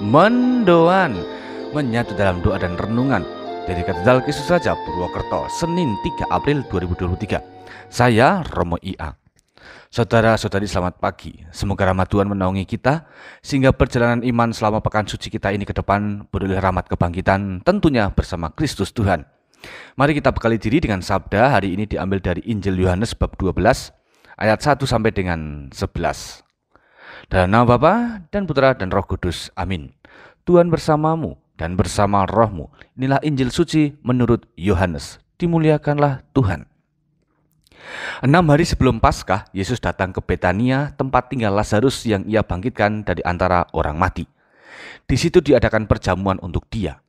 Mendoan menyatu dalam doa dan renungan dari Katedral Kristus Raja Purwokerto, Senin 3 April 2023. Saya Romo IA. Saudara-saudari, selamat pagi. Semoga rahmat Tuhan menaungi kita sehingga perjalanan iman selama pekan suci kita ini ke depan beroleh rahmat kebangkitan, tentunya bersama Kristus Tuhan. Mari kita bekali diri dengan sabda. Hari ini diambil dari Injil Yohanes bab 12 ayat 1 sampai dengan 11. Dalam nama Bapa dan Putra dan Roh Kudus. Amin. Tuhan bersamamu dan bersama rohmu. Inilah Injil suci menurut Yohanes. Dimuliakanlah Tuhan. 6 hari sebelum Paskah, Yesus datang ke Betania, tempat tinggal Lazarus yang ia bangkitkan dari antara orang mati. Di situ diadakan perjamuan untuk dia.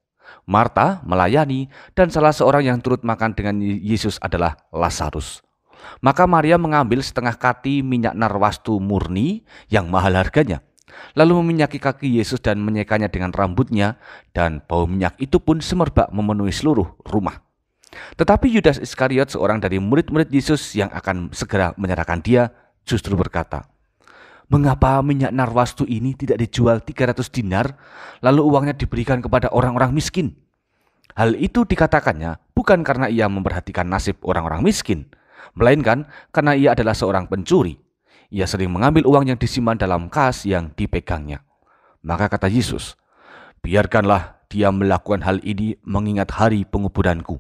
Marta melayani, dan salah seorang yang turut makan dengan Yesus adalah Lazarus. Maka Maria mengambil setengah kati minyak narwastu murni yang mahal harganya, lalu meminyaki kaki Yesus dan menyekanya dengan rambutnya, dan bau minyak itu pun semerbak memenuhi seluruh rumah. Tetapi Yudas Iskariot, seorang dari murid-murid Yesus yang akan segera menyerahkan dia, justru berkata, "Mengapa minyak narwastu ini tidak dijual 300 dinar, lalu uangnya diberikan kepada orang-orang miskin?" Hal itu dikatakannya bukan karena ia memperhatikan nasib orang-orang miskin, melainkan karena ia adalah seorang pencuri. Ia sering mengambil uang yang disimpan dalam kas yang dipegangnya. Maka kata Yesus, "Biarkanlah dia melakukan hal ini mengingat hari penguburanku.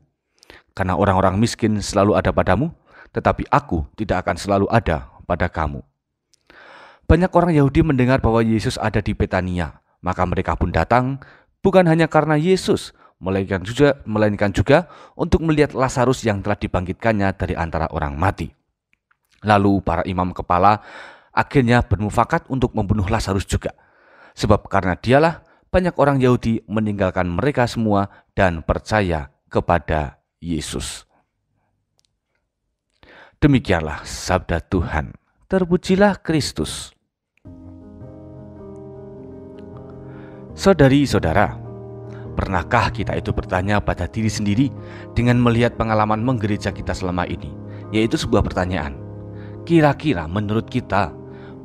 Karena orang-orang miskin selalu ada padamu, tetapi aku tidak akan selalu ada pada kamu." Banyak orang Yahudi mendengar bahwa Yesus ada di Betania, maka mereka pun datang, bukan hanya karena Yesus, melainkan juga untuk melihat Lazarus yang telah dibangkitkannya dari antara orang mati. Lalu para imam kepala akhirnya bermufakat untuk membunuh Lazarus juga, sebab karena dialah banyak orang Yahudi meninggalkan mereka semua dan percaya kepada Yesus. Demikianlah sabda Tuhan. Terpujilah Kristus. Saudari-saudara, pernahkah kita itu bertanya pada diri sendiri dengan melihat pengalaman menggereja kita selama ini? Yaitu sebuah pertanyaan. Kira-kira menurut kita,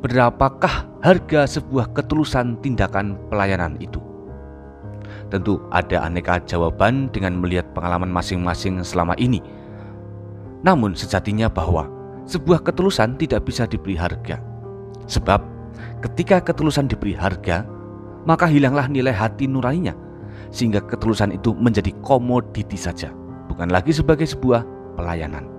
berapakah harga sebuah ketulusan tindakan pelayanan itu? Tentu ada aneka jawaban dengan melihat pengalaman masing-masing selama ini. Namun sejatinya bahwa sebuah ketulusan tidak bisa diberi harga. Sebab ketika ketulusan diberi harga, maka hilanglah nilai hati nuraninya, sehingga ketulusan itu menjadi komoditi saja, bukan lagi sebagai sebuah pelayanan.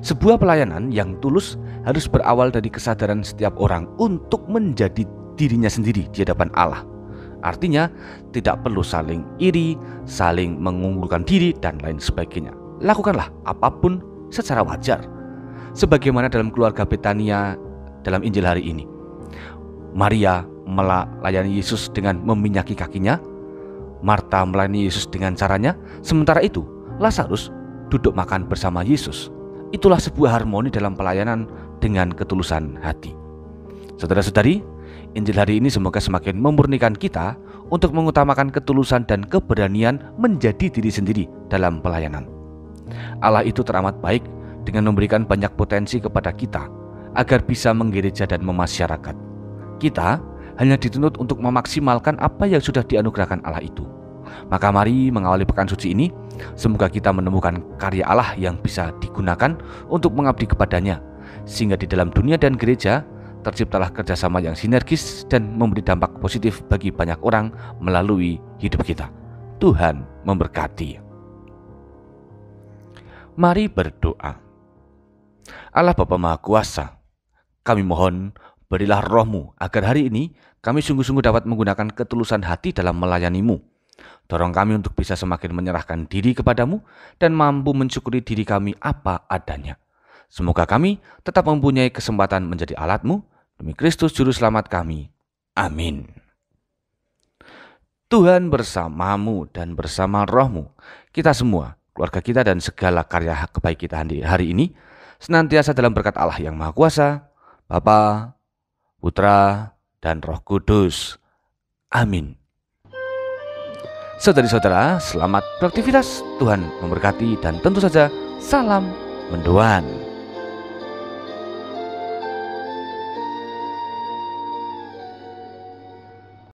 Sebuah pelayanan yang tulus harus berawal dari kesadaran setiap orang untuk menjadi dirinya sendiri di hadapan Allah. Artinya tidak perlu saling iri, saling mengunggulkan diri, dan lain sebagainya. Lakukanlah apapun secara wajar, sebagaimana dalam keluarga Betania dalam Injil hari ini. Maria melayani Yesus dengan meminyaki kakinya, Marta melayani Yesus dengan caranya, sementara itu Lazarus duduk makan bersama Yesus. Itulah sebuah harmoni dalam pelayanan dengan ketulusan hati. Saudara-saudari, Injil hari ini semoga semakin memurnikan kita untuk mengutamakan ketulusan dan keberanian menjadi diri sendiri dalam pelayanan. Allah itu teramat baik dengan memberikan banyak potensi kepada kita agar bisa menggereja dan memasyarakat. Kita hanya dituntut untuk memaksimalkan apa yang sudah dianugerahkan Allah itu. Maka mari mengawali pekan suci ini, semoga kita menemukan karya Allah yang bisa digunakan untuk mengabdi kepadanya, sehingga di dalam dunia dan gereja terciptalah kerjasama yang sinergis dan memberi dampak positif bagi banyak orang melalui hidup kita. Tuhan memberkati. Mari berdoa. Allah Bapa Maha Kuasa, kami mohon berilah roh-Mu agar hari ini kami sungguh-sungguh dapat menggunakan ketulusan hati dalam melayani-Mu. Dorong kami untuk bisa semakin menyerahkan diri kepadamu dan mampu mensyukuri diri kami apa adanya. Semoga kami tetap mempunyai kesempatan menjadi alat-Mu demi Kristus Juru Selamat kami. Amin. Tuhan bersamamu dan bersama roh-Mu. Kita semua, keluarga kita dan segala karya kebaik kita hari ini senantiasa dalam berkat Allah yang Maha Kuasa, Bapa, Putra, dan Roh Kudus. Amin. Saudari-saudara, selamat beraktivitas. Tuhan memberkati dan tentu saja salam mendoan.